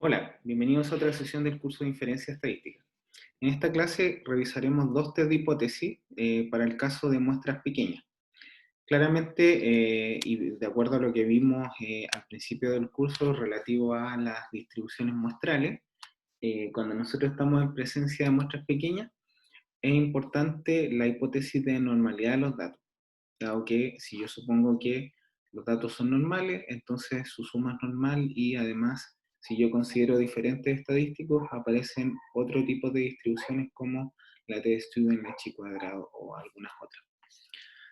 Hola, bienvenidos a otra sesión del curso de Inferencia Estadística. En esta clase revisaremos dos test de hipótesis para el caso de muestras pequeñas. Claramente, y de acuerdo a lo que vimos al principio del curso relativo a las distribuciones muestrales, cuando nosotros estamos en presencia de muestras pequeñas, es importante la hipótesis de normalidad de los datos, dado que si yo supongo que los datos son normales, entonces su suma es normal y además, si yo considero diferentes estadísticos, aparecen otro tipo de distribuciones como la t-student, la chi-cuadrado o algunas otras.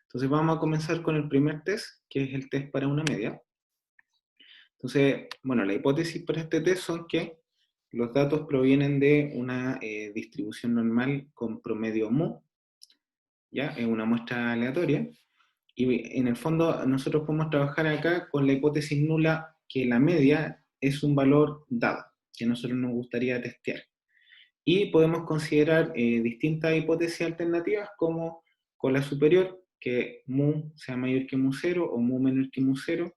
Entonces vamos a comenzar con el primer test, que es el test para una media. Entonces, bueno, la hipótesis para este test son que los datos provienen de una distribución normal con promedio mu, ¿ya? Es una muestra aleatoria. Y en el fondo nosotros podemos trabajar acá con la hipótesis nula que la media es un valor dado, que a nosotros nos gustaría testear. Y podemos considerar distintas hipótesis alternativas como cola superior, que mu sea mayor que mu 0 o mu menor que mu 0,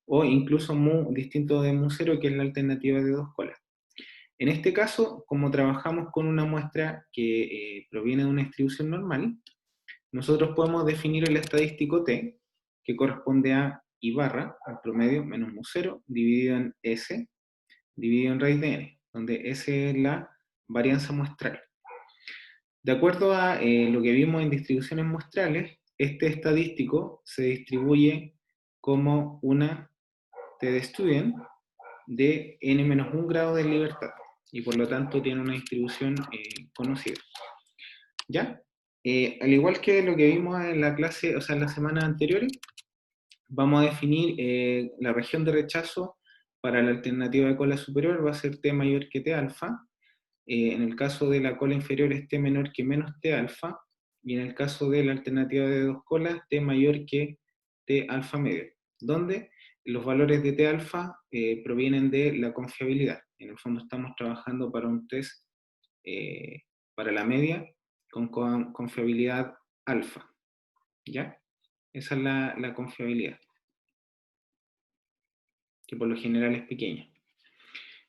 o incluso mu distinto de mu 0, que es la alternativa de dos colas. En este caso, como trabajamos con una muestra que proviene de una distribución normal, nosotros podemos definir el estadístico t, que corresponde a i barra, al promedio, menos mu 0, dividido en s, dividido en raíz de n, donde s es la varianza muestral. De acuerdo a lo que vimos en distribuciones muestrales, este estadístico se distribuye como una t de student de n-1 grado de libertad, y por lo tanto tiene una distribución conocida. ¿Ya? Al igual que lo que vimos en la clase, o sea, en las semanas anteriores, vamos a definir la región de rechazo para la alternativa de cola superior, va a ser T mayor que T alfa. En el caso de la cola inferior es T menor que menos T alfa. Y en el caso de la alternativa de dos colas, T mayor que T alfa medio. Donde los valores de T alfa provienen de la confiabilidad. En el fondo estamos trabajando para un test para la media con confiabilidad alfa, ¿ya? Esa es la confiabilidad, que por lo general es pequeña.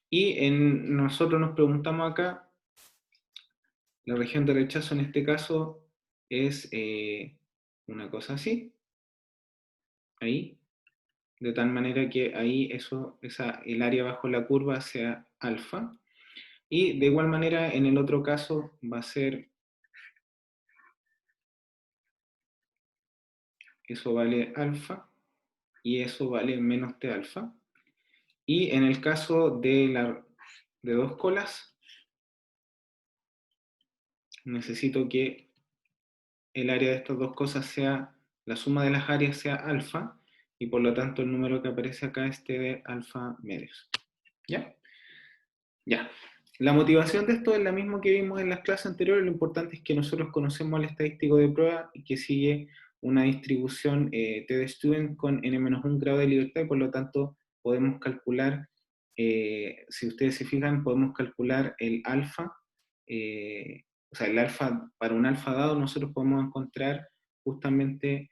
Y nosotros nos preguntamos acá, la región de rechazo en este caso es una cosa así, ahí, de tal manera que ahí el área bajo la curva sea alfa, y de igual manera en el otro caso va a ser, eso vale alfa, y eso vale menos T alfa. Y en el caso de dos colas, necesito que el área de estas dos cosas sea, la suma de las áreas sea alfa, y por lo tanto el número que aparece acá es T de alfa medios. ¿Ya? Ya. La motivación de esto es la misma que vimos en las clases anteriores. Lo importante es que nosotros conocemos al estadístico de prueba y que sigue una distribución T de student con n-1 grado de libertad, y por lo tanto podemos calcular, si ustedes se fijan, podemos calcular el alfa, o sea, el alfa, para un alfa dado nosotros podemos encontrar justamente,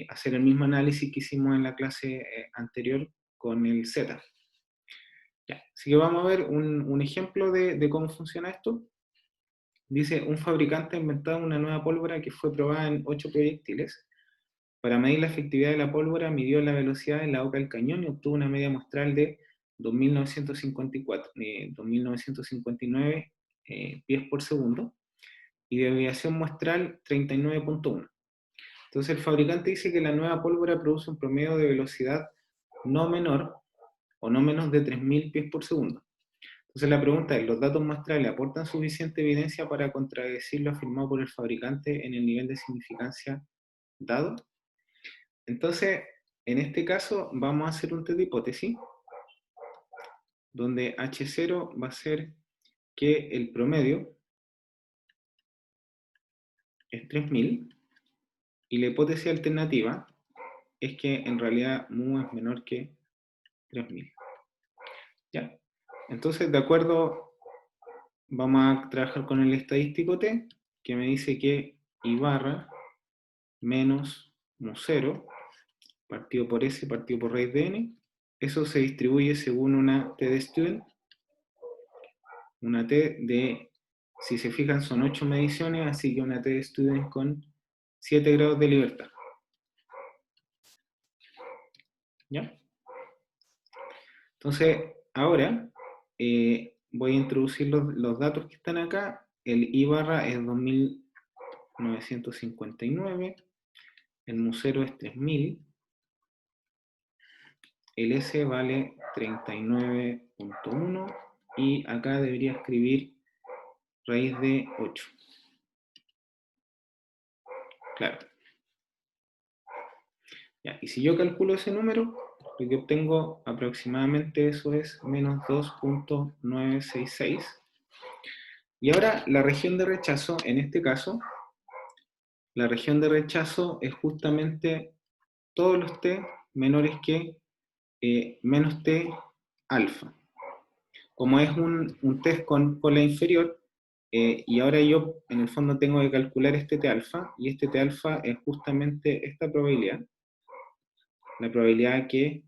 hacer el mismo análisis que hicimos en la clase anterior con el z. Ya, así que vamos a ver un ejemplo de cómo funciona esto. Dice, un fabricante ha inventado una nueva pólvora que fue probada en 8 proyectiles. Para medir la efectividad de la pólvora, midió la velocidad en la boca del cañón y obtuvo una media muestral de 2.959 pies por segundo, y de deviación muestral 39.1. Entonces el fabricante dice que la nueva pólvora produce un promedio de velocidad no menor o no menos de 3.000 pies por segundo. Entonces la pregunta es, ¿los datos muestrales aportan suficiente evidencia para contradecir lo afirmado por el fabricante en el nivel de significancia dado? Entonces, en este caso vamos a hacer un test de hipótesis, donde H0 va a ser que el promedio es 3.000, y la hipótesis alternativa es que en realidad mu es menor que 3.000. ¿Ya? Entonces, de acuerdo, vamos a trabajar con el estadístico T, que me dice que I barra menos mu 0, partido por S, partido por raíz de N, eso se distribuye según una T de student una T de, si se fijan, son 8 mediciones, así que una T de student con 7 grados de libertad. ¿Ya? Entonces, ahora voy a introducir los datos que están acá. El I barra es 2959, el musero es 3000, el S vale 39.1 y acá debería escribir raíz de 8. Claro. Ya, y si yo calculo ese número, lo que obtengo aproximadamente eso es menos 2.966. Y ahora la región de rechazo, en este caso, la región de rechazo es justamente todos los t menores que menos t alfa. Como es un test con cola inferior, y ahora yo en el fondo tengo que calcular este t alfa, y este t alfa es justamente esta probabilidad, la probabilidad que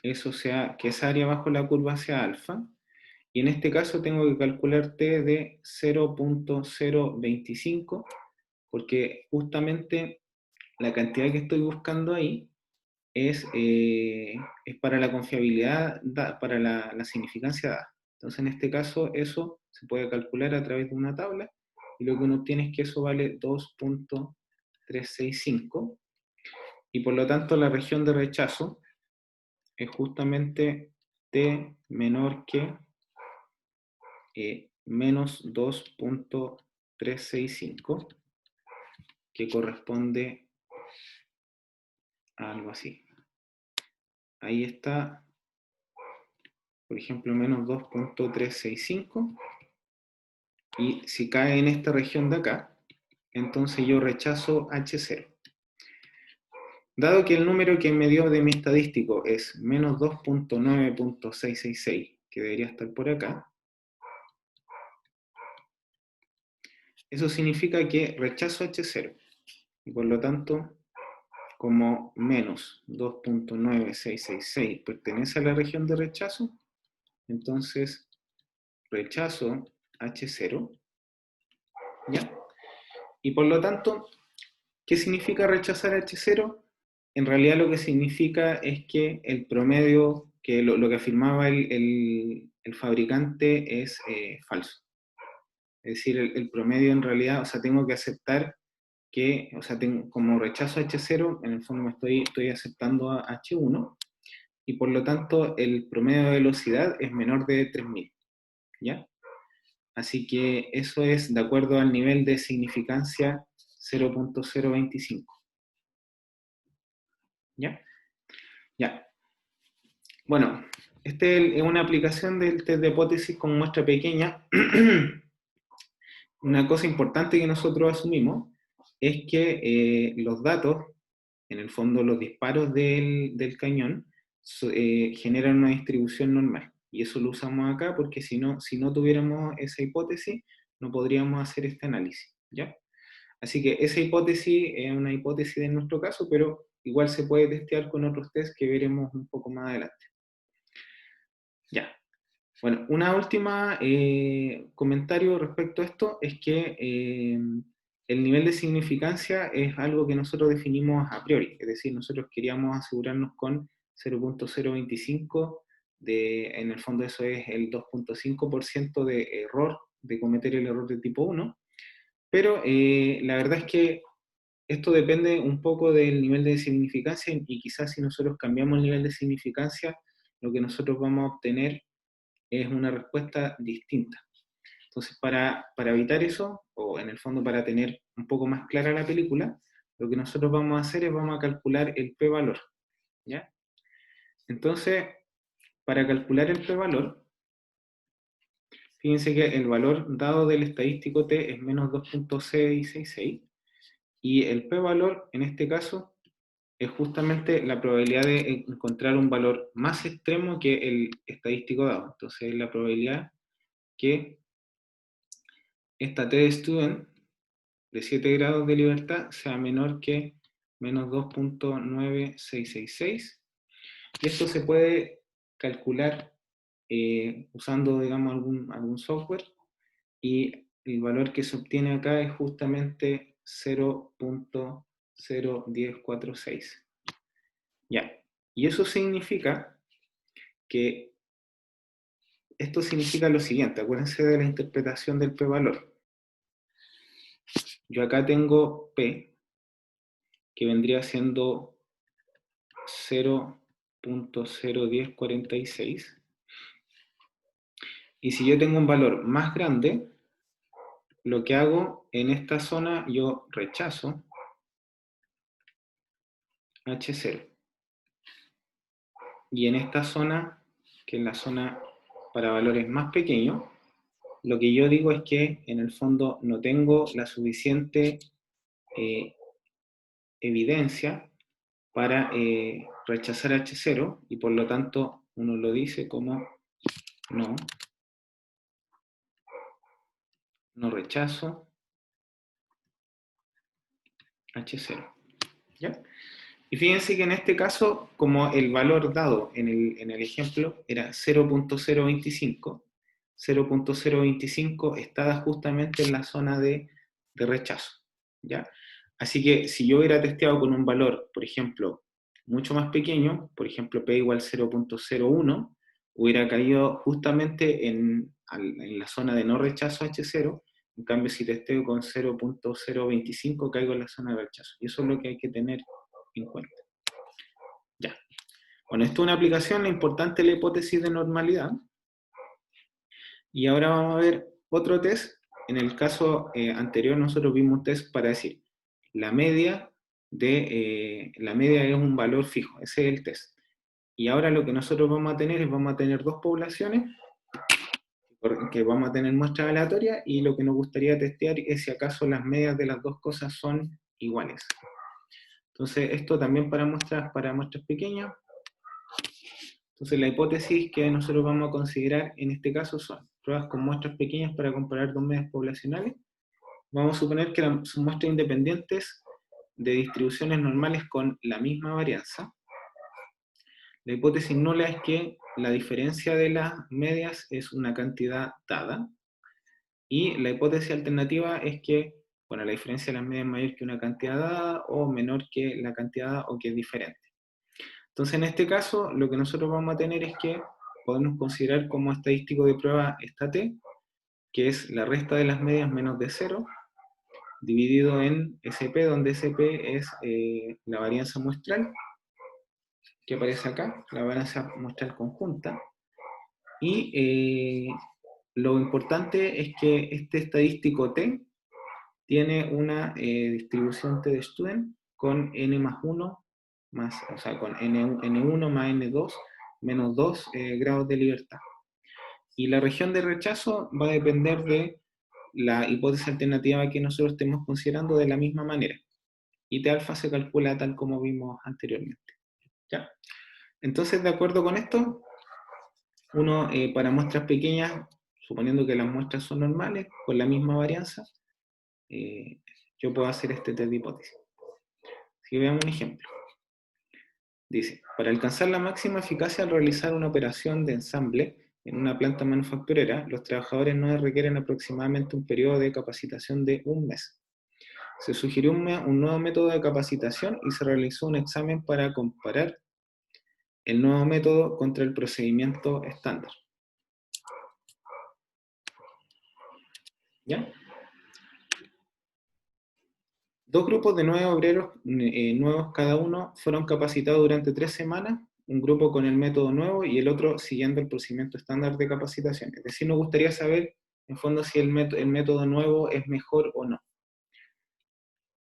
eso sea, que esa área bajo la curva sea alfa, y en este caso tengo que calcular t de 0.025, porque justamente la cantidad que estoy buscando ahí es para la confiabilidad, para la significancia dada. Entonces, en este caso, eso se puede calcular a través de una tabla, y lo que uno obtiene es que eso vale 2.365, y por lo tanto la región de rechazo es justamente t menor que menos 2.365, que corresponde a algo así. Ahí está, por ejemplo, menos 2.365, y si cae en esta región de acá, entonces yo rechazo H0. Dado que el número que me dio de mi estadístico es menos 2.9.666, que debería estar por acá, eso significa que rechazo H0, y por lo tanto, como menos 2.9666 pertenece a la región de rechazo, entonces rechazo H0, ¿ya? Y por lo tanto, ¿qué significa rechazar H0? En realidad lo que significa es que el promedio, que lo que afirmaba el fabricante es falso. Es decir, el promedio en realidad, o sea, tengo que aceptar que, o sea, como rechazo H0, en el fondo estoy aceptando a H1, y por lo tanto el promedio de velocidad es menor de 3000, ¿ya? Así que eso es de acuerdo al nivel de significancia 0.025, ¿ya? Ya. Bueno, este es una aplicación del test de hipótesis con muestra pequeña. Una cosa importante que nosotros asumimos es que los datos, en el fondo los disparos del cañón, generan una distribución normal. Y eso lo usamos acá porque si no tuviéramos esa hipótesis, no podríamos hacer este análisis, ¿ya? Así que esa hipótesis es una hipótesis en nuestro caso, pero igual se puede testear con otros tests que veremos un poco más adelante. Ya. Bueno, una última comentario respecto a esto es que el nivel de significancia es algo que nosotros definimos a priori, es decir, nosotros queríamos asegurarnos con 0.025, en el fondo eso es el 2.5% de error, de cometer el error de tipo 1, pero la verdad es que esto depende un poco del nivel de significancia, y quizás si nosotros cambiamos el nivel de significancia, lo que nosotros vamos a obtener es una respuesta distinta. Entonces, para evitar eso, o en el fondo para tener un poco más clara la película, lo que nosotros vamos a hacer es vamos a calcular el p-valor, ¿ya? Entonces, para calcular el p-valor, fíjense que el valor dado del estadístico t es menos 2.666, y el p-valor, en este caso, es justamente la probabilidad de encontrar un valor más extremo que el estadístico dado. Entonces, es la probabilidad que esta T de student de 7 grados de libertad sea menor que menos 2.9666, y esto se puede calcular usando, digamos, algún software, y el valor que se obtiene acá es justamente 0.01046. Ya, y eso significa que, esto significa lo siguiente, acuérdense de la interpretación del p-valor. Yo acá tengo p, que vendría siendo 0.01046, y si yo tengo un valor más grande, lo que hago en esta zona, yo rechazo H0. Y en esta zona, que es la zona para valores más pequeños, lo que yo digo es que en el fondo no tengo la suficiente evidencia para rechazar H0, y por lo tanto uno lo dice como no rechazo H0. ¿Ya? Y fíjense que en este caso, como el valor dado en el ejemplo era 0.025, 0.025 está justamente en la zona de rechazo, ¿ya? Así que si yo hubiera testeado con un valor, por ejemplo, mucho más pequeño, por ejemplo, p igual 0.01, hubiera caído justamente en la zona de no rechazo H0. En cambio, si testeo con 0.025, caigo en la zona de rechazo. Y eso es lo que hay que tener en cuenta. Ya. Bueno, esto es una aplicación, lo importante es la hipótesis de normalidad. Y ahora vamos a ver otro test. En el caso anterior nosotros vimos un test para decir la media es un valor fijo, ese es el test. Y ahora lo que nosotros vamos a tener dos poblaciones que vamos a tener muestras aleatorias, y lo que nos gustaría testear es si acaso las medias de las dos cosas son iguales. Entonces esto también para muestras pequeñas. Entonces la hipótesis que nosotros vamos a considerar en este caso son pruebas con muestras pequeñas para comparar dos medias poblacionales. Vamos a suponer que son muestras independientes de distribuciones normales con la misma varianza. La hipótesis nula es que la diferencia de las medias es una cantidad dada, y la hipótesis alternativa es que, bueno, la diferencia de las medias es mayor que una cantidad dada o menor que la cantidad dada, o que es diferente. Entonces, en este caso, lo que nosotros vamos a tener es que podemos considerar como estadístico de prueba esta t, que es la resta de las medias menos de 0, dividido en SP, donde SP es la varianza muestral, que aparece acá, la varianza muestral conjunta. Y lo importante es que este estadístico t tiene una distribución t de Student con n más 1, o sea, con n1 más n2 menos 2 grados de libertad. Y la región de rechazo va a depender de la hipótesis alternativa que nosotros estemos considerando, de la misma manera. Y T alfa se calcula tal como vimos anteriormente. ¿Ya? Entonces, de acuerdo con esto, uno para muestras pequeñas, suponiendo que las muestras son normales, con la misma varianza, yo puedo hacer este test de hipótesis. Si veamos un ejemplo. Dice, para alcanzar la máxima eficacia al realizar una operación de ensamble en una planta manufacturera, los trabajadores no requieren aproximadamente un periodo de capacitación de un mes. Se sugirió un nuevo método de capacitación y se realizó un examen para comparar el nuevo método contra el procedimiento estándar. ¿Ya? Dos grupos de 9 obreros nuevos cada uno fueron capacitados durante 3 semanas, un grupo con el método nuevo y el otro siguiendo el procedimiento estándar de capacitación. Es decir, nos gustaría saber, en fondo, si el método nuevo es mejor o no.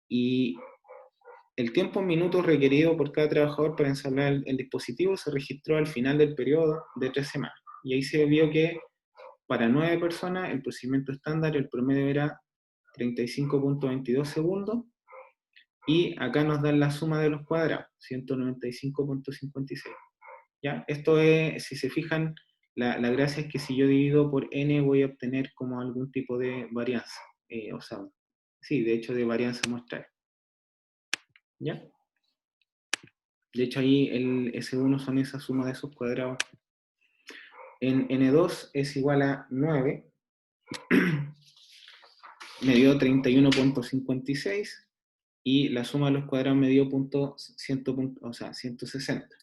Y el tiempo en minutos requerido por cada trabajador para ensamblar el dispositivo se registró al final del periodo de 3 semanas. Y ahí se vio que para 9 personas el procedimiento estándar, el promedio era 35.22 segundos, y acá nos dan la suma de los cuadrados, 195.56. ¿Ya? Esto es, si se fijan, la gracia es que si yo divido por n voy a obtener como algún tipo de varianza, o sea, sí, de hecho de varianza muestral. ¿Ya? De hecho ahí el S1 son esa suma de esos cuadrados en N2 es igual a 9, me dio 31.56 y la suma de los cuadrados me dio 160.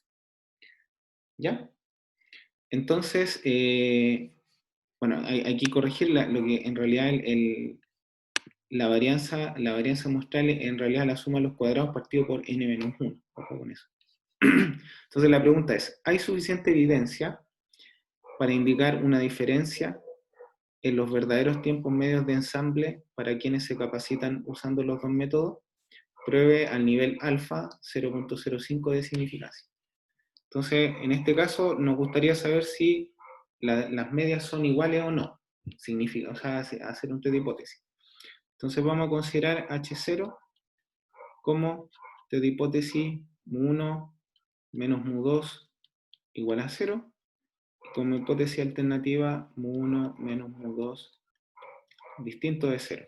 ¿Ya? Entonces, bueno, hay que corregir lo que en realidad la varianza muestral en realidad la suma de los cuadrados partido por n-1. Ojo con eso. Entonces la pregunta es, ¿hay suficiente evidencia para indicar una diferencia en los verdaderos tiempos medios de ensamble para quienes se capacitan usando los dos métodos? Pruebe al nivel alfa 0.05 de significancia. Entonces, en este caso, nos gustaría saber si las medias son iguales o no. Significa, o sea, hacer un test de hipótesis. Entonces vamos a considerar H0 como test de hipótesis mu1 menos mu2 igual a 0. Y como hipótesis alternativa mu1 menos mu2 distinto de 0.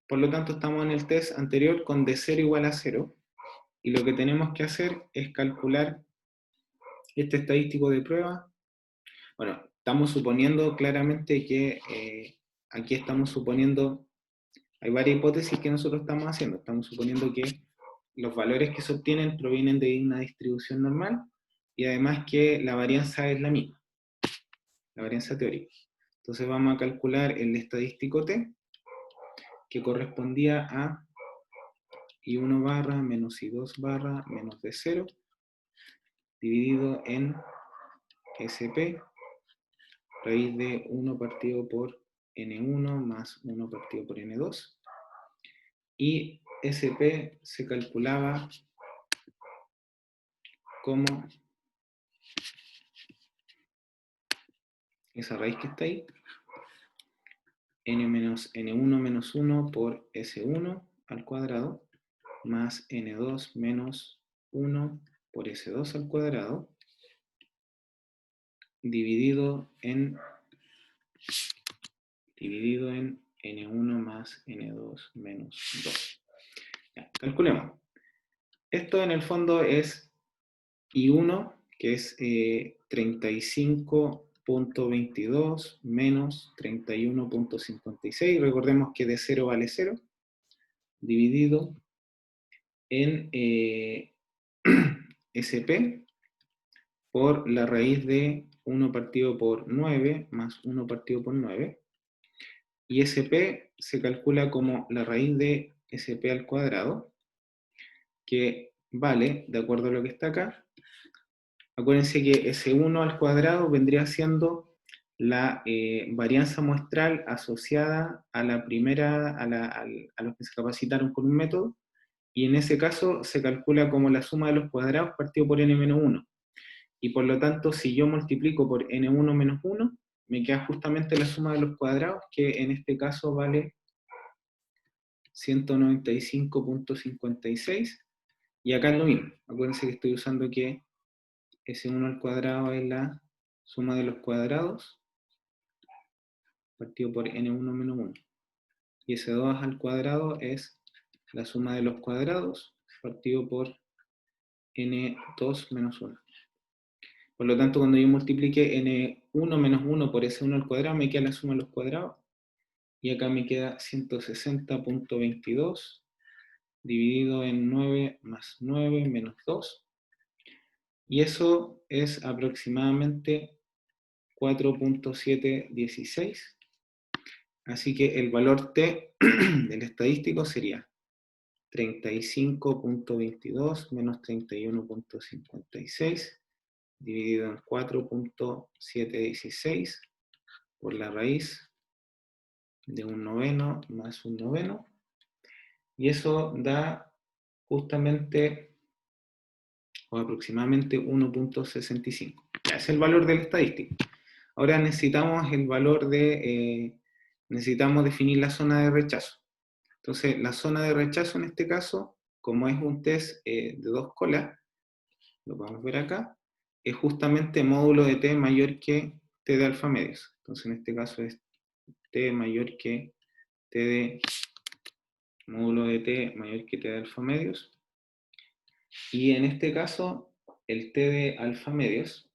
Por lo tanto, estamos en el test anterior con D0 igual a 0. Y lo que tenemos que hacer es calcular este estadístico de prueba. Bueno, estamos suponiendo claramente que aquí estamos suponiendo, hay varias hipótesis que nosotros estamos haciendo. Estamos suponiendo que los valores que se obtienen provienen de una distribución normal y además que la varianza es la misma, la varianza teórica. Entonces vamos a calcular el estadístico T, que correspondía a I1 barra menos I2 barra menos D0, dividido en SP, raíz de 1 partido por N1 más 1 partido por N2. Y SP se calculaba como esa raíz que está ahí, N1 menos 1 por S1 al cuadrado, más N2 menos 1 por S2 al cuadrado, dividido en N1 más N2 menos 2. Ya, calculemos. Esto en el fondo es I1, que es 35.22 menos 31.56. Recordemos que de 0 vale 0, dividido en SP por la raíz de 1 partido por 9 más 1 partido por 9. Y SP se calcula como la raíz de SP al cuadrado, que vale, de acuerdo a lo que está acá, acuérdense que S1 al cuadrado vendría siendo la varianza muestral asociada a la primera, a los que se capacitaron con un método, y en ese caso se calcula como la suma de los cuadrados partido por n-1. Y por lo tanto, si yo multiplico por n1 menos 1, me queda justamente la suma de los cuadrados, que en este caso vale 195.56, y acá es lo mismo. Acuérdense que estoy usando que S1 al cuadrado es la suma de los cuadrados partido por n1 menos 1. Y S2 al cuadrado es la suma de los cuadrados partido por n2 menos 1. Por lo tanto, cuando yo multiplique n1 menos 1 por S1 al cuadrado, me queda la suma de los cuadrados. Y acá me queda 160.22 dividido en 9 más 9 menos 2. Y eso es aproximadamente 4.716. Así que el valor T del estadístico sería 35.22 menos 31.56 dividido en 4.716 por la raíz de un noveno más un noveno. Y eso da justamente o aproximadamente 1.65. Ese es el valor del estadístico. Ahora necesitamos el valor de, necesitamos definir la zona de rechazo. Entonces, la zona de rechazo en este caso, como es un test de dos colas, lo podemos ver acá, es justamente módulo de t mayor que t de alfa medios. Entonces, en este caso es t mayor que t de módulo de t mayor que t de alfa medios. Y en este caso, el t de alfa medios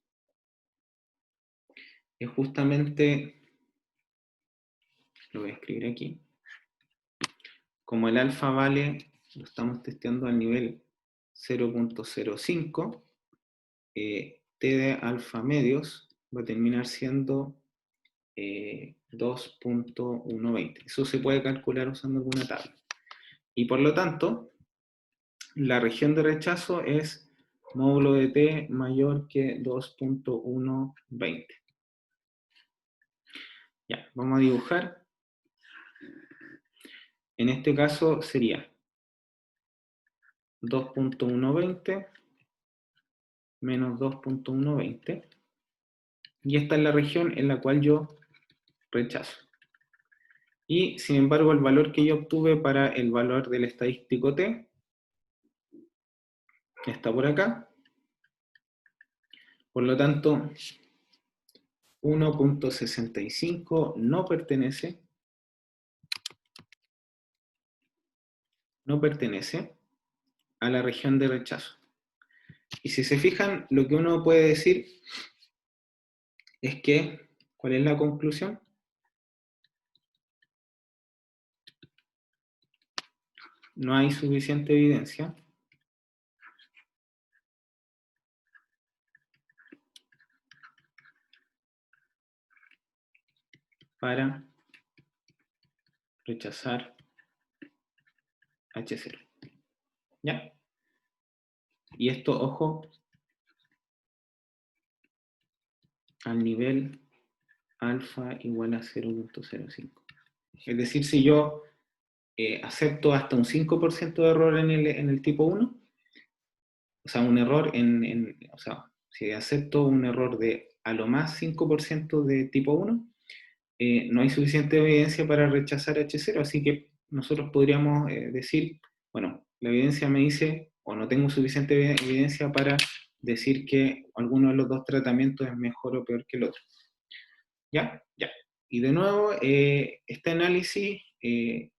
es justamente, lo voy a escribir aquí, como el alfa vale, lo estamos testeando al nivel 0.05, t de alfa medios va a terminar siendo 2.120. Eso se puede calcular usando alguna tabla. Y por lo tanto, la región de rechazo es módulo de t mayor que 2.120. Ya, vamos a dibujar. En este caso sería 2.120 menos 2.120. Y esta es la región en la cual yo rechazo. Y sin embargo, el valor que yo obtuve para el valor del estadístico t está por acá. Por lo tanto, 1.65 no pertenece a la región de rechazo. Y si se fijan, lo que uno puede decir es que, ¿cuál es la conclusión? No hay suficiente evidencia para rechazar H0. ¿Ya? Y esto, ojo, al nivel alfa igual a 0.05. Es decir, si yo acepto hasta un 5% de error en el tipo 1, o sea, un error o sea, si acepto un error de a lo más 5% de tipo 1, no hay suficiente evidencia para rechazar H0, así que nosotros podríamos decir, bueno, la evidencia me dice, o no tengo suficiente evidencia para decir que alguno de los dos tratamientos es mejor o peor que el otro. ¿Ya? Ya. Y de nuevo, este análisis,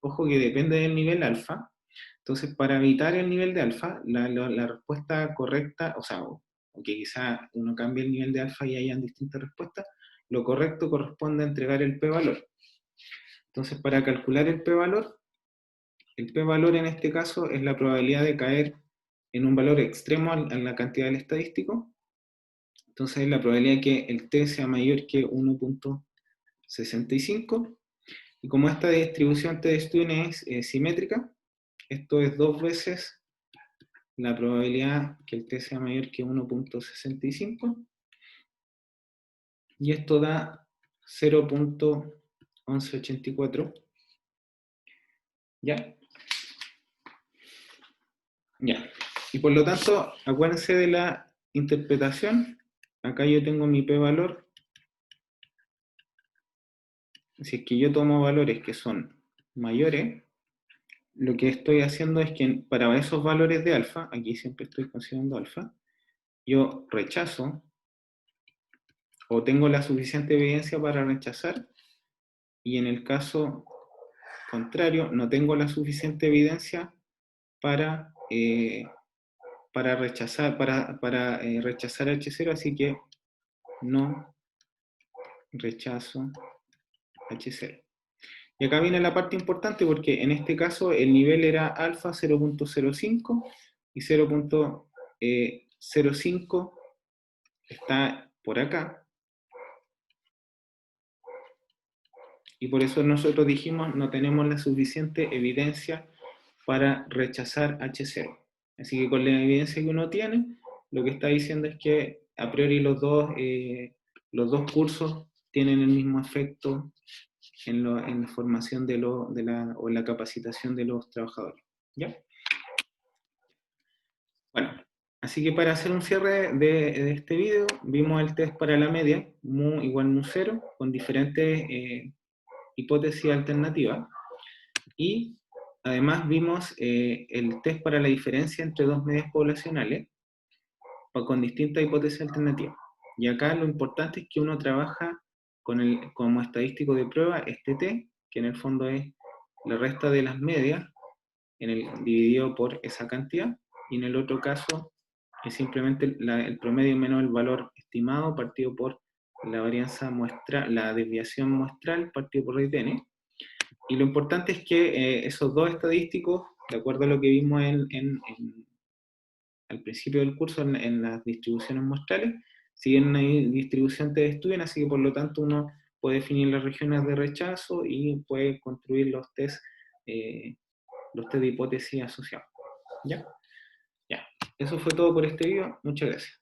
ojo que depende del nivel alfa. Entonces, para evitar el nivel de alfa, la respuesta correcta, o sea, o que quizá uno cambie el nivel de alfa y hayan distintas respuestas, lo correcto corresponde a entregar el p-valor. Entonces, para calcular el p-valor en este caso es la probabilidad de caer en un valor extremo en la cantidad del estadístico. Entonces, la probabilidad de que el t sea mayor que 1.65. Y como esta distribución t-Stewart es simétrica, esto es 2 veces la probabilidad que el t sea mayor que 1.65. Y esto da 0.1184. ¿Ya? Ya. Y por lo tanto, acuérdense de la interpretación. Acá yo tengo mi p-valor. Si es que yo tomo valores que son mayores, lo que estoy haciendo es que para esos valores de alfa, aquí siempre estoy considerando alfa, yo rechazo o tengo la suficiente evidencia para rechazar, y en el caso contrario, no tengo la suficiente evidencia para, rechazar, rechazar H0, así que no rechazo H0. Y acá viene la parte importante porque en este caso el nivel era alfa 0.05 y 0.05 está por acá. Y por eso nosotros dijimos no tenemos la suficiente evidencia para rechazar H0. Así que con la evidencia que uno tiene, lo que está diciendo es que a priori los dos cursos tienen el mismo efecto en la formación o en la capacitación de los trabajadores. ¿Ya? Bueno, así que para hacer un cierre de este video, vimos el test para la media, mu igual mu 0, con diferentes hipótesis alternativas. Y además vimos el test para la diferencia entre dos medias poblacionales con distintas hipótesis alternativas. Y acá lo importante es que uno trabaja como estadístico de prueba este t, que en el fondo es la resta de las medias dividido por esa cantidad, y en el otro caso es simplemente el promedio menos el valor estimado partido por la varianza muestral, la desviación muestral partido por raíz de n. Y lo importante es que esos dos estadísticos, de acuerdo a lo que vimos al principio del curso en las distribuciones muestrales, siguen una distribución de estudian, así que por lo tanto uno puede definir las regiones de rechazo y puede construir los test de hipótesis asociados. ¿Ya? Ya. Eso fue todo por este video. Muchas gracias.